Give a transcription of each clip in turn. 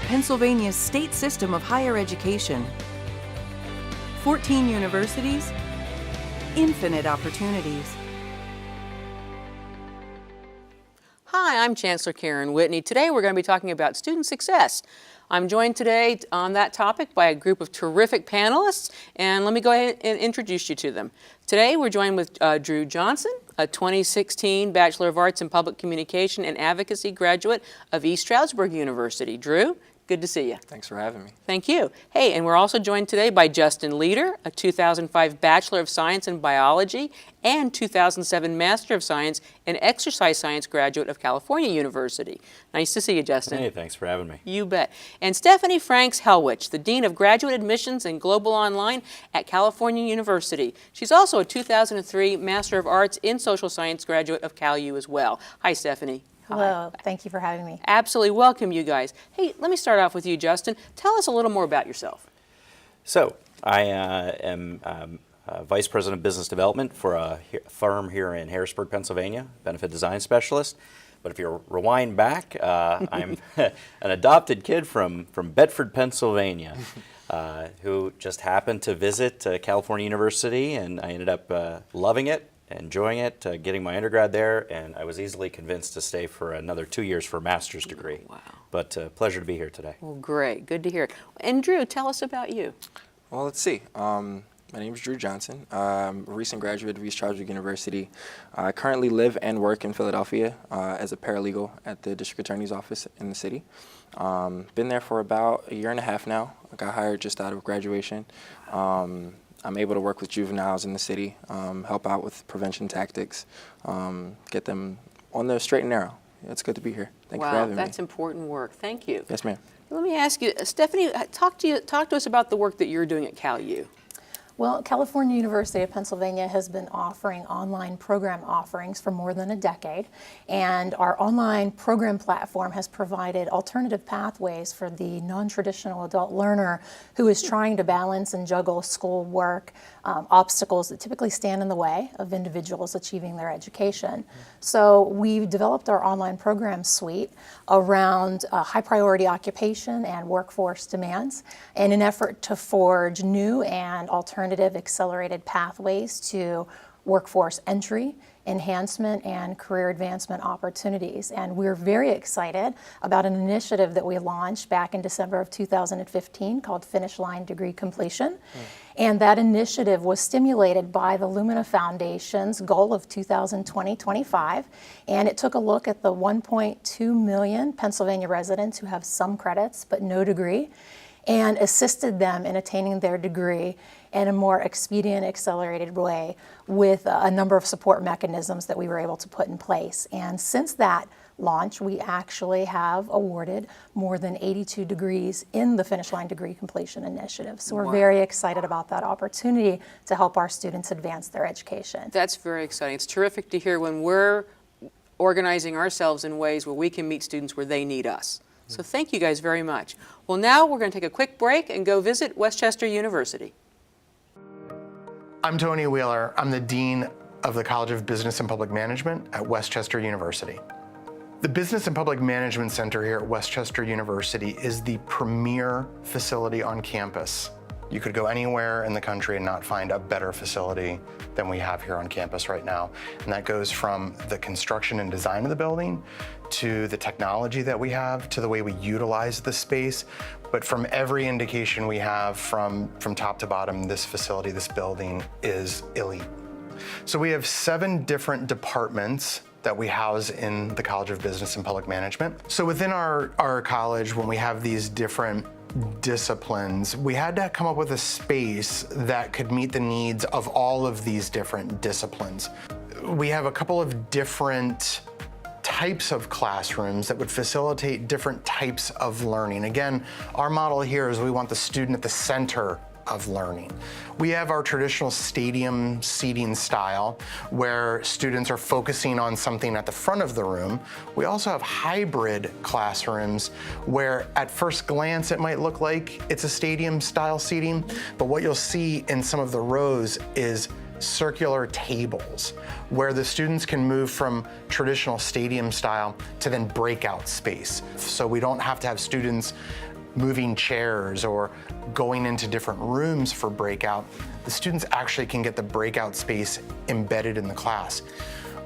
Pennsylvania's state system of higher education. 14 universities, infinite opportunities. Hi, I'm Chancellor Karen Whitney. Today we're going to be talking about student success. I'm joined today on that topic by a group of terrific panelists, and let me go ahead and introduce you to them. Today we're joined with Drew Johnson, a 2016 Bachelor of Arts in Public Communication and Advocacy graduate of East Stroudsburg University. Drew, good to see you. Thanks for having me. Thank you. Hey, and we're also joined today by Justin Leader, a 2005 Bachelor of Science in Biology and 2007 Master of Science in Exercise Science graduate of California University. Nice to see you, Justin. Hey, thanks for having me. You bet. And Stephanie Franks-Helwich, the Dean of Graduate Admissions and Global Online at California University. She's also a 2003 Master of Arts in Social Science graduate of CalU as well. Hi, Stephanie. Hello, thank you for having me. Absolutely welcome, you guys. Hey, let me start off with you, Justin. Tell us a little more about yourself. So, I am Vice President of Business Development for a firm here in Harrisburg, Pennsylvania, benefit design specialist. But if you rewind back, I'm an adopted kid from Bedford, Pennsylvania, who just happened to visit California University, and I ended up loving it, enjoying it, getting my undergrad there, and I was easily convinced to stay for another 2 years for a master's degree. Wow. But pleasure to be here today. Well, great. Good to hear it. And Drew, tell us about you. Well, let's see. My name is Drew Johnson. I'm a recent graduate of East Stroudsburg University. I currently live and work in Philadelphia as a paralegal at the District Attorney's Office in the city. Been there for about a year and a half now. I got hired just out of graduation. I'm able to work with juveniles in the city, help out with prevention tactics, get them on the straight and narrow. It's good to be here. Thank you for having me. Wow, that's important work. Thank you. Yes, ma'am. Let me ask you, Stephanie, talk to us about the work that you're doing at CalU. Well, California University of Pennsylvania has been offering online program offerings for more than a decade, and our online program platform has provided alternative pathways for the non-traditional adult learner who is trying to balance and juggle schoolwork, obstacles that typically stand in the way of individuals achieving their education. So we've developed our online program suite around high priority occupation and workforce demands in an effort to forge new and alternative accelerated pathways to workforce entry, enhancement, and career advancement opportunities. And we're very excited about an initiative that we launched back in December of 2015 called Finish Line Degree Completion. And that initiative was stimulated by the Lumina Foundation's goal of 2020-25. And it took a look at the 1.2 million Pennsylvania residents who have some credits but no degree, and assisted them in attaining their degree in a more expedient, accelerated way with a number of support mechanisms that we were able to put in place. And since that launch, we actually have awarded more than 82 degrees in the Finish Line Degree Completion Initiative. So we're very excited about that opportunity to help our students advance their education. That's very exciting. It's terrific to hear when we're organizing ourselves in ways where we can meet students where they need us. So thank you guys very much. Well, now we're going to take a quick break and go visit Westchester University. I'm Tony Wheeler. I'm the Dean of the College of Business and Public Management at Westchester University. The Business and Public Management Center here at Westchester University is the premier facility on campus. You could go anywhere in the country and not find a better facility than we have here on campus right now. And that goes from the construction and design of the building to the technology that we have, to the way we utilize the space. But from every indication we have from top to bottom, this facility, this building is elite. So we have 7 different departments that we house in the College of Business and Public Management. So within our college, when we have these different disciplines, we had to come up with a space that could meet the needs of all of these different disciplines. We have a couple of different types of classrooms that would facilitate different types of learning. Again, our model here is we want the student at the center of learning. We have our traditional stadium seating style where students are focusing on something at the front of the room. We also have hybrid classrooms where at first glance it might look like it's a stadium style seating, but what you'll see in some of the rows is circular tables where the students can move from traditional stadium style to then breakout space. So we don't have to have students moving chairs or going into different rooms for breakout, the students actually can get the breakout space embedded in the class.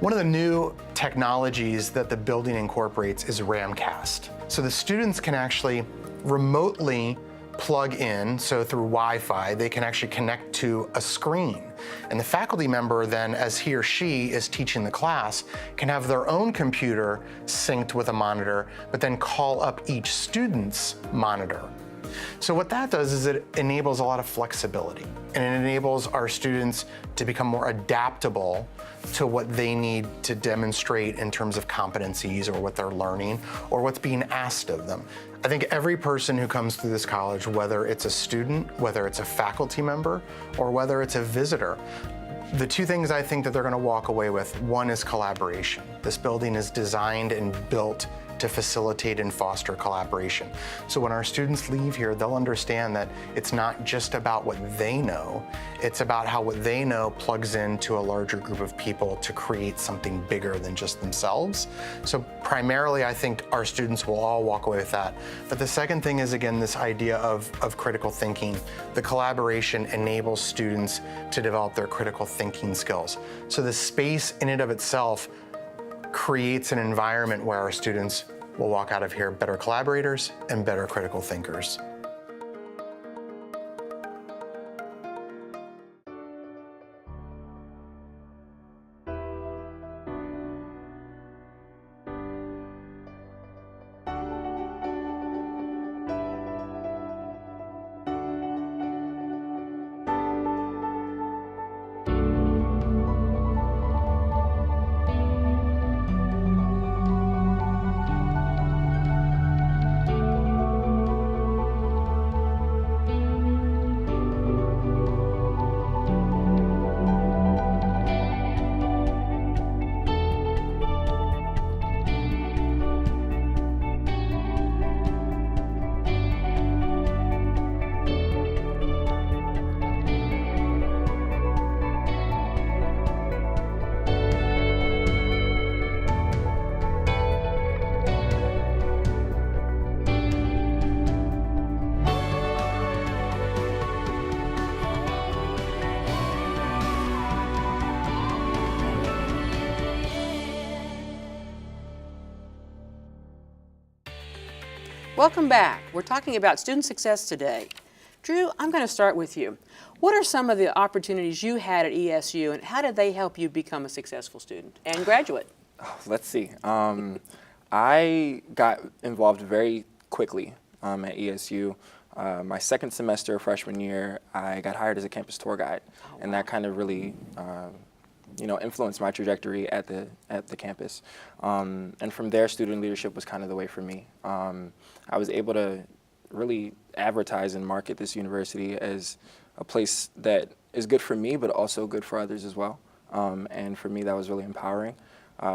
One of the new technologies that the building incorporates is Ramcast. So the students can actually remotely plug in, so through Wi-Fi, they can actually connect to a screen. And the faculty member then, as he or she is teaching the class, can have their own computer synced with a monitor, but then call up each student's monitor. So what that does is it enables a lot of flexibility, and it enables our students to become more adaptable to what they need to demonstrate in terms of competencies or what they're learning or what's being asked of them. I think every person who comes through this college, whether it's a student, whether it's a faculty member, or whether it's a visitor, the two things I think that they're going to walk away with, one is collaboration. This building is designed and built to facilitate and foster collaboration. So when our students leave here, they'll understand that it's not just about what they know, it's about how what they know plugs into a larger group of people to create something bigger than just themselves. So primarily, I think our students will all walk away with that. But the second thing is, again, this idea of critical thinking. The collaboration enables students to develop their critical thinking skills. So the space in and of itself creates an environment where our students will walk out of here better collaborators and better critical thinkers. Welcome back. We're talking about student success today. Drew, I'm going to start with you. What are some of the opportunities you had at ESU, and how did they help you become a successful student and graduate? Let's see. I got involved very quickly at ESU. My second semester of freshman year, I got hired as a campus tour guide, and that kind of really influenced my trajectory at the campus. And from there, student leadership was kind of the way for me. I was able to really advertise and market this university as a place that is good for me, but also good for others as well. And for me, that was really empowering.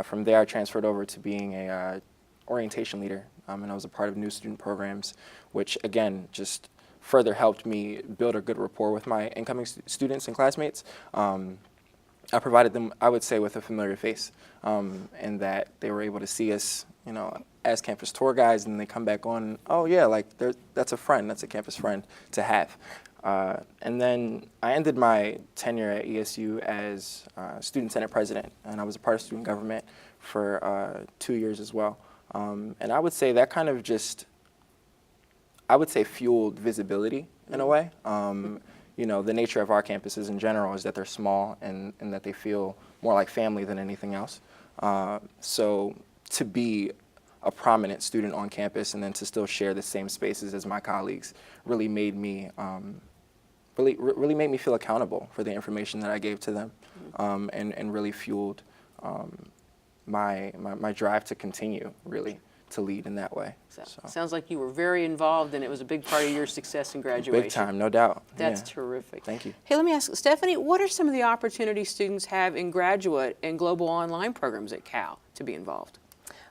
From there, I transferred over to being a orientation leader, and I was a part of new student programs, which again, just further helped me build a good rapport with my incoming students and classmates. I provided them, I would say, with a familiar face, and that they were able to see us, as campus tour guides, and they come back on, oh yeah, like that's a friend, that's a campus friend to have. And then I ended my tenure at ESU as Student Senate President, and I was a part of student government for 2 years as well. And I would say that kind of just, fueled visibility in a way. The nature of our campuses in general is that they're small and that they feel more like family than anything else. So to be a prominent student on campus and then to still share the same spaces as my colleagues really made me really made me feel accountable for the information that I gave to them, and really fueled my drive to continue really to lead in that way. So. Sounds like you were very involved, and it was a big part of your success in graduation. Big time, no doubt. That's terrific. Thank you. Hey, let me ask Stephanie, what are some of the opportunities students have in graduate and global online programs at Cal to be involved?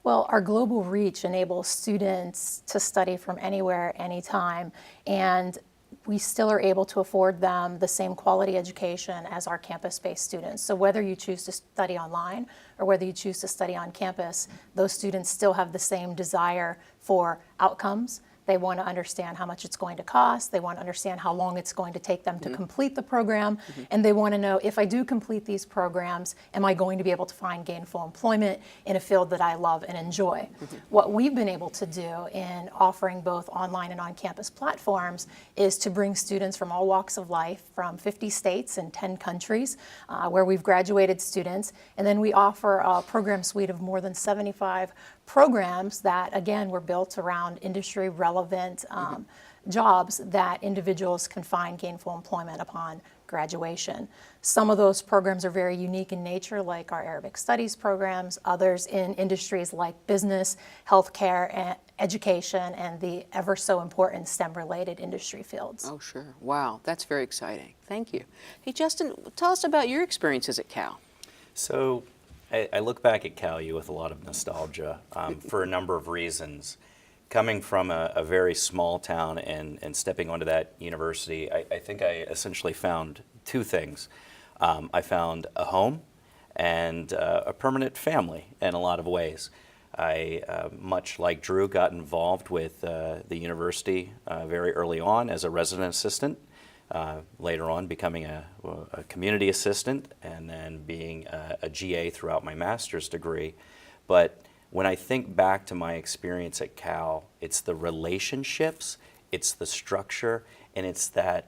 Well, our global reach enables students to study from anywhere, anytime, and we still are able to afford them the same quality education as our campus-based students. So whether you choose to study online or whether you choose to study on campus, those students still have the same desire for outcomes, They want to understand how much it's going to cost. They want to understand how long it's going to take them to complete the program. And they want to know, if I do complete these programs, am I going to be able to find gainful employment in a field that I love and enjoy? What we've been able to do in offering both online and on-campus platforms is to bring students from all walks of life, from 50 states and 10 countries, where we've graduated students. And then we offer a program suite of more than 75 programs that, again, were built around industry relevant jobs that individuals can find gainful employment upon graduation. Some of those programs are very unique in nature, like our Arabic Studies programs, others in industries like business, healthcare, and education, and the ever so important STEM-related industry fields. Oh, sure. Wow, that's very exciting. Thank you. Hey, Justin, tell us about your experiences at Cal. So I look back at Cal U with a lot of nostalgia for a number of reasons. Coming from a very small town and stepping onto that university, I think I essentially found two things. I found a home and a permanent family in a lot of ways. I, much like Drew, got involved with the university very early on as a resident assistant, later on becoming a community assistant, and then being a GA throughout my master's degree. But when I think back to my experience at Cal, it's the relationships, it's the structure, and it's that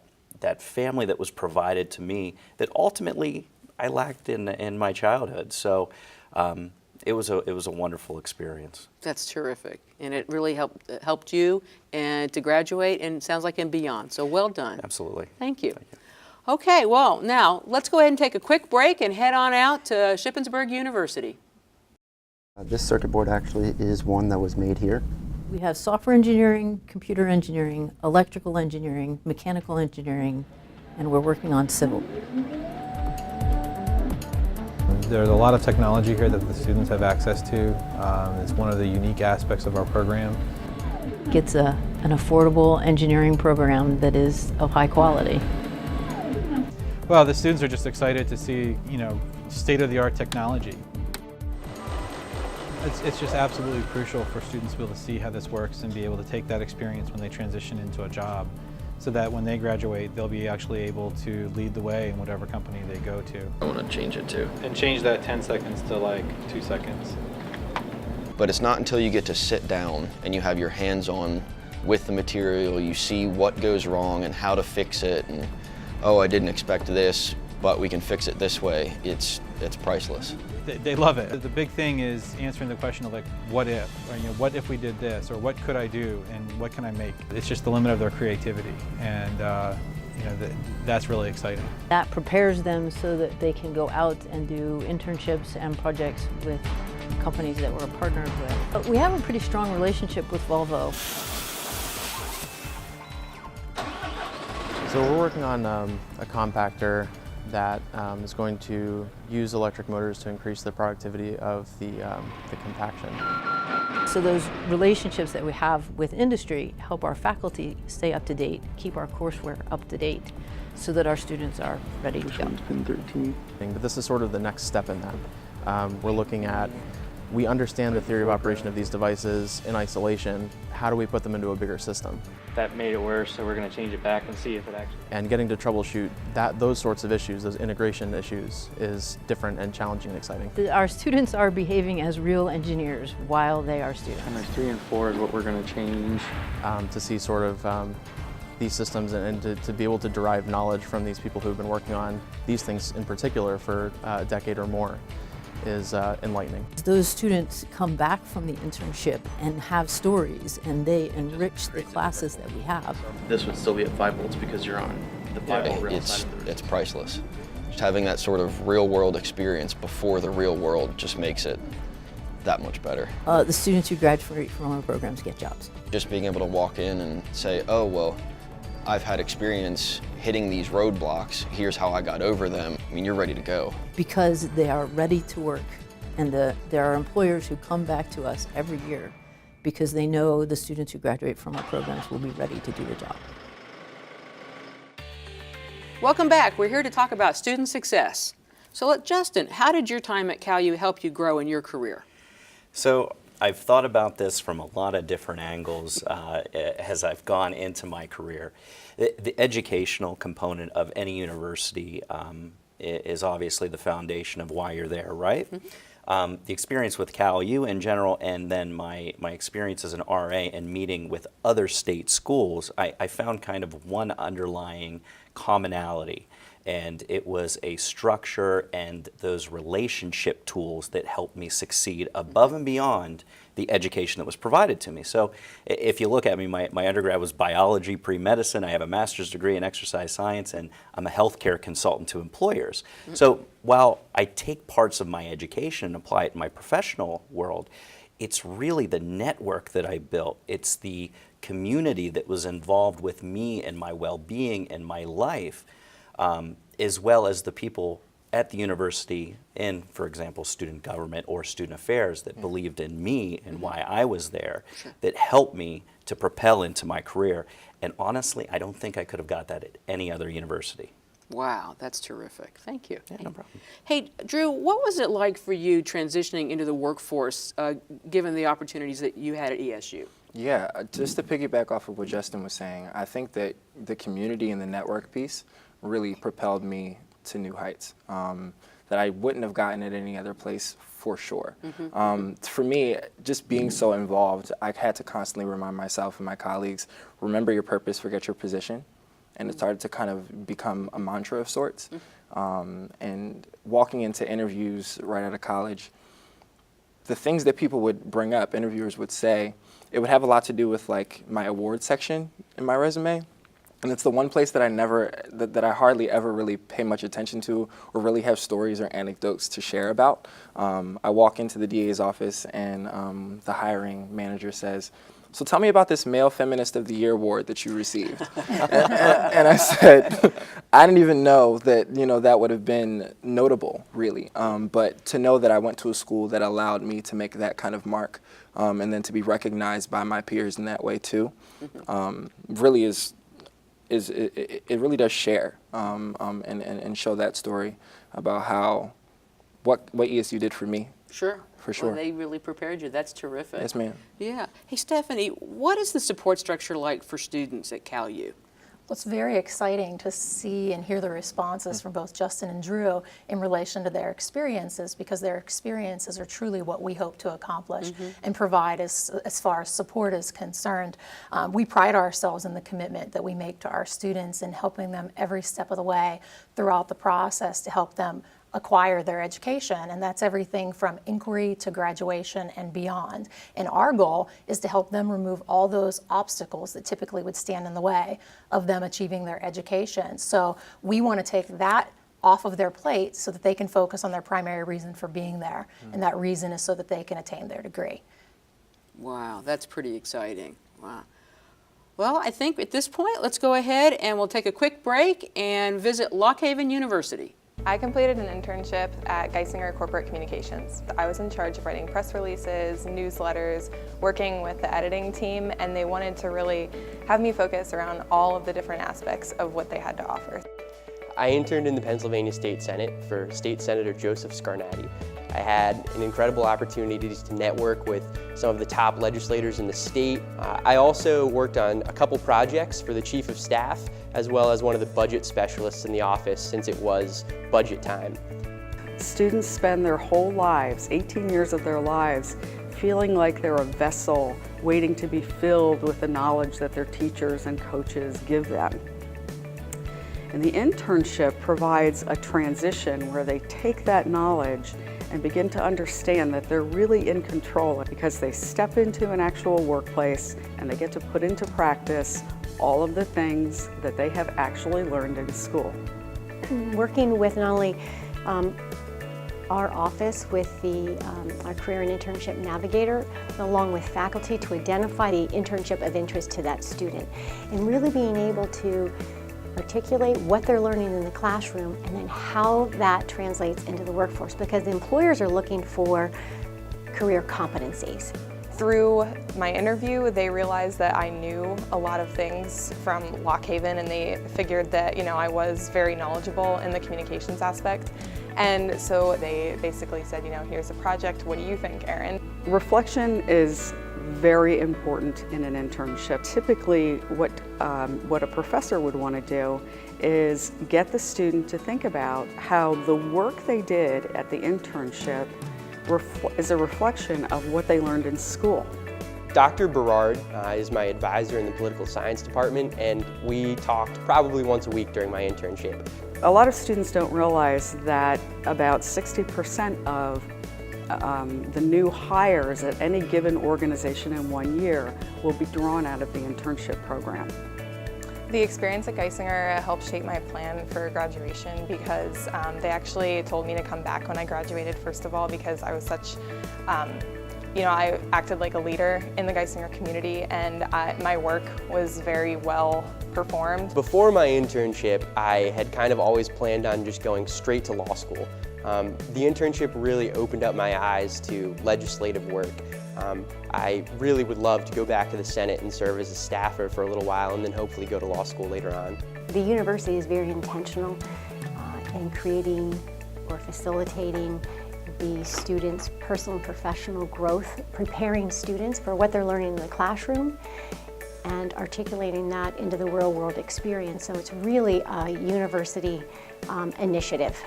family that was provided to me that ultimately I lacked in my childhood. So it was a wonderful experience. That's terrific, and it really helped you and to graduate, and it sounds like and beyond. So well done. Absolutely. Thank you. Okay, well now let's go ahead and take a quick break and head on out to Shippensburg University. This circuit board actually is one that was made here. We have software engineering, computer engineering, electrical engineering, mechanical engineering, and we're working on civil. There's a lot of technology here that the students have access to. It's one of the unique aspects of our program. It's an affordable engineering program that is of high quality. Well, the students are just excited to see, state-of-the-art technology. It's just absolutely crucial for students to be able to see how this works and be able to take that experience when they transition into a job, so that when they graduate, they'll be actually able to lead the way in whatever company they go to. I want to change it too. And change that 10 seconds to like 2 seconds. But it's not until you get to sit down and you have your hands on with the material, you see what goes wrong and how to fix it, and oh, I didn't expect this, but we can fix it this way. It's priceless. They love it. The big thing is answering the question of like, what if? Or, what if we did this? Or what could I do? And what can I make? It's just the limit of their creativity. And that's really exciting. That prepares them so that they can go out and do internships and projects with companies that we're partnered with. But we have a pretty strong relationship with Volvo. So we're working on a compactor that is going to use electric motors to increase the productivity of the compaction. So those relationships that we have with industry help our faculty stay up to date, keep our courseware up to date, so that our students are ready to go. But this is sort of the next step in that. We're looking at, we understand the theory of operation of these devices in isolation. How do we put them into a bigger system? That made it worse, so we're going to change it back and see if it actually... And getting to troubleshoot those sorts of issues, those integration issues, is different and challenging and exciting. Our students are behaving as real engineers while they are students. And 3 and 4 is what we're going to change. To see sort of these systems and to be able to derive knowledge from these people who have been working on these things in particular for a decade or more is enlightening. Those students come back from the internship and have stories, and they enrich the classes that we have. This would still be at 5 volts because you're on the 5 volt rail side of the room. It's priceless. Just having that sort of real world experience before the real world just makes it that much better. The students who graduate from our programs get jobs. Just being able to walk in and say, oh, well, I've had experience hitting these roadblocks, here's how I got over them. I mean, you're ready to go. Because they are ready to work, and there are employers who come back to us every year because they know the students who graduate from our programs will be ready to do the job. Welcome back. We're here to talk about student success. So Justin, how did your time at Cal U help you grow in your career? So I've thought about this from a lot of different angles as I've gone into my career. The educational component of any university is obviously the foundation of why you're there, right? The experience with Cal U in general, and then my experience as an RA and meeting with other state schools, I found kind of one underlying commonality. And it was a structure and those relationship tools that helped me succeed above and beyond the education that was provided to me. So if you look at me, my undergrad was biology pre-medicine. I have a master's degree in exercise science, and I'm a healthcare consultant to employers. So while I take parts of my education and apply it in my professional world, it's really the network that I built. It's the community that was involved with me and my well-being and my life, as well as the people at the university in, for example, student government or student affairs that believed in me and why I was there, that helped me to propel into my career. And honestly, I don't think I could have got that at any other university. Wow, that's terrific. Thank you. Yeah, no problem. Hey, Drew, what was it like for you transitioning into the workforce, given the opportunities that you had at ESU? Yeah, just to piggyback off of what Justin was saying, I think that the community and the network piece really propelled me to new heights that I wouldn't have gotten at any other place for sure. For me, just being so involved, I had to constantly remind myself and my colleagues, remember your purpose, forget your position. And it started to kind of become a mantra of sorts. And walking into interviews right out of college, the things that people would bring up, interviewers would say, it would have a lot to do with like my award section in my resume. And it's the one place that I hardly ever really pay much attention to or really have stories or anecdotes to share about. I walk into the DA's office and the hiring manager says, "So tell me about this Male Feminist of the Year award that you received." and I said, I didn't even know that, that would have been notable, really. But to know that I went to a school that allowed me to make that kind of mark and then to be recognized by my peers in that way too, really it really does share and show that story about what ESU did for me. Sure. For sure. Well, they really prepared you. That's terrific. Yes, ma'am. Yeah. Hey, Stephanie, what is the support structure like for students at Cal U? Well, it's very exciting to see and hear the responses from both Justin and Drew in relation to their experiences, because their experiences are truly what we hope to accomplish and provide as far as support is concerned. We pride ourselves in the commitment that we make to our students and helping them every step of the way throughout the process to help them acquire their education, and that's everything from inquiry to graduation and beyond. And our goal is to help them remove all those obstacles that typically would stand in the way of them achieving their education. So we want to take that off of their plate so that they can focus on their primary reason for being there, and that reason is so that they can attain their degree. Wow, that's pretty exciting. Wow. Well, I think at this point, let's go ahead and we'll take a quick break and visit Lock Haven University. I completed an internship at Geisinger Corporate Communications. I was in charge of writing press releases, newsletters, working with the editing team, and they wanted to really have me focus around all of the different aspects of what they had to offer. I interned in the Pennsylvania State Senate for State Senator Joseph Scarnati. I had an incredible opportunity to network with some of the top legislators in the state. I also worked on a couple projects for the Chief of Staff, as well as one of the budget specialists in the office, since it was budget time. Students spend their whole lives, 18 years of their lives, feeling like they're a vessel waiting to be filled with the knowledge that their teachers and coaches give them. And the internship provides a transition where they take that knowledge and begin to understand that they're really in control, because they step into an actual workplace and they get to put into practice all of the things that they have actually learned in school. Working with not only our office with our Career and Internship Navigator, along with faculty, to identify the internship of interest to that student, and really being able to articulate what they're learning in the classroom and then how that translates into the workforce, because the employers are looking for career competencies. Through my interview, they realized that I knew a lot of things from Lock Haven, and they figured that I was very knowledgeable in the communications aspect. And so they basically said, here's a project, what do you think, Erin? Reflection is very important in an internship. Typically, what a professor would want to do is get the student to think about how the work they did at the internship is a reflection of what they learned in school. Dr. Berard is my advisor in the political science department, and we talked probably once a week during my internship. A lot of students don't realize that about 60% of the new hires at any given organization in 1 year will be drawn out of the internship program. The experience at Geisinger helped shape my plan for graduation because they actually told me to come back when I graduated, first of all, because I was such, I acted like a leader in the Geisinger community, and my work was very well performed. Before my internship, I had kind of always planned on just going straight to law school. The internship really opened up my eyes to legislative work. I really would love to go back to the Senate and serve as a staffer for a little while and then hopefully go to law school later on. The university is very intentional in creating or facilitating the students' personal and professional growth, preparing students for what they're learning in the classroom and articulating that into the real-world experience. So it's really a university initiative.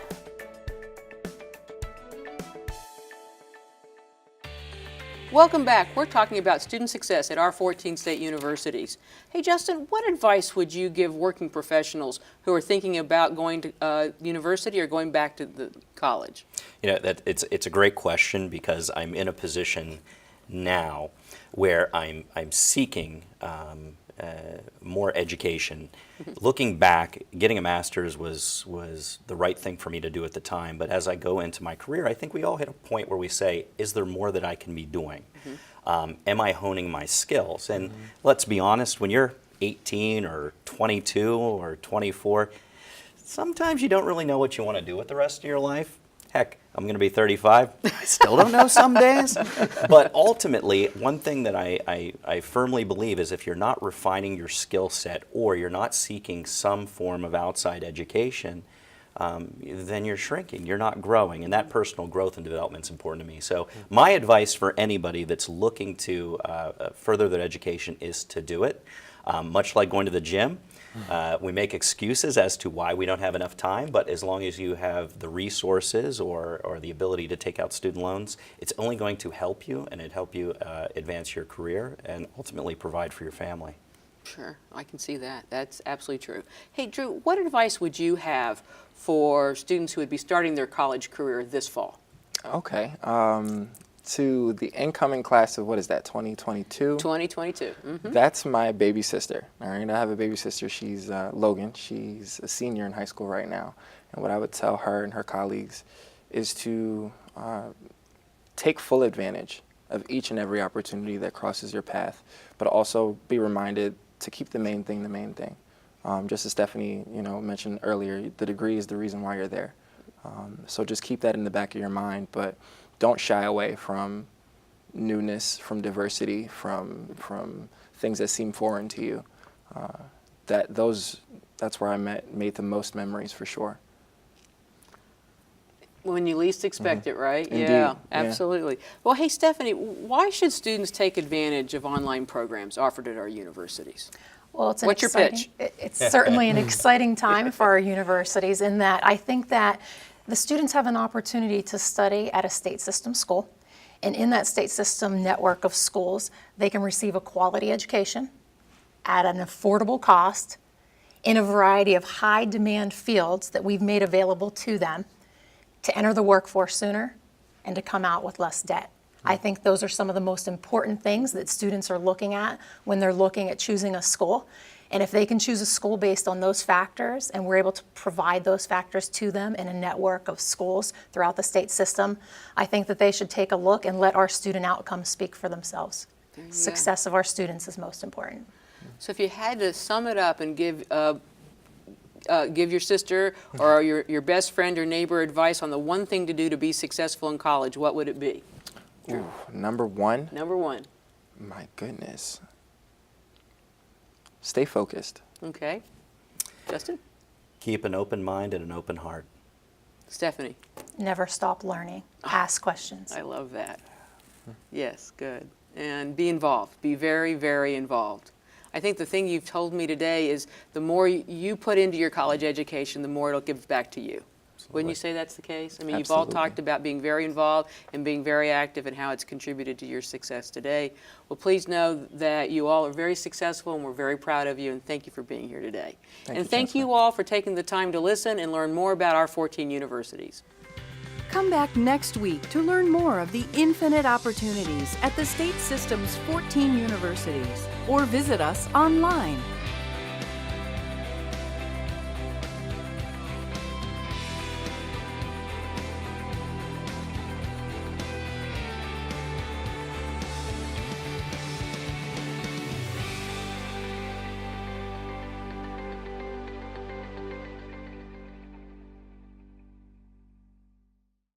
Welcome back. We're talking about student success at our 14 state universities. Hey, Justin, what advice would you give working professionals who are thinking about going to university or going back to the college? It's a great question because I'm in a position now where I'm seeking more education. Looking back, getting a master's was the right thing for me to do at the time, but as I go into my career, I think we all hit a point where we say, is there more that I can be doing? Am I honing my skills? And let's be honest, when you're 18 or 22 or 24, sometimes you don't really know what you want to do with the rest of your life. Heck, I'm going to be 35. I still don't know some days. But ultimately, one thing that I firmly believe is if you're not refining your skill set or you're not seeking some form of outside education, then you're shrinking, you're not growing. And that personal growth and development is important to me. So my advice for anybody that's looking to further their education is to do it. Much like going to the gym. We make excuses as to why we don't have enough time, but as long as you have the resources or the ability to take out student loans, it's only going to help you, and it help you advance your career and ultimately provide for your family. Sure, I can see that. That's absolutely true. Hey, Drew, what advice would you have for students who would be starting their college career this fall? Okay. To the incoming class of, what is that, 2022? 2022. That's my baby sister. All right, I have a baby sister. She's Logan. She's a senior in high school right now. And what I would tell her and her colleagues is to take full advantage of each and every opportunity that crosses your path, but also be reminded to keep the main thing the main thing. Just as Stephanie, mentioned earlier, the degree is the reason why you're there. So just keep that in the back of your mind, but don't shy away from newness, from diversity, from things that seem foreign to you. That's where I made the most memories for sure. When you least expect it, right? Indeed. Yeah, absolutely. Well, hey, Stephanie, why should students take advantage of online programs offered at our universities? Well, What's your pitch? It's certainly an exciting time for our universities in that I think that the students have an opportunity to study at a state system school, and in that state system network of schools, they can receive a quality education at an affordable cost in a variety of high demand fields that we've made available to them to enter the workforce sooner and to come out with less debt. I think those are some of the most important things that students are looking at when they're looking at choosing a school. And if they can choose a school based on those factors, and we're able to provide those factors to them in a network of schools throughout the state system, I think that they should take a look and let our student outcomes speak for themselves. Success of our students is most important. So if you had to sum it up and give your sister or your best friend or neighbor advice on the one thing to do to be successful in college, what would it be? Ooh, number one? Number one. My goodness. Stay focused. Okay. Justin? Keep an open mind and an open heart. Stephanie? Never stop learning. Ask questions. I love that. Yes, good. And be involved. Be very, very involved. I think the thing you've told me today is the more you put into your college education, the more it'll give back to you. Wouldn't you say that's the case? I mean, you've all talked about being very involved and being very active and how it's contributed to your success today. Well, please know that you all are very successful and we're very proud of you, and thank you for being here today. And thank you all for taking the time to listen and learn more about our 14 universities. Come back next week to learn more of the infinite opportunities at the state system's 14 universities, or visit us online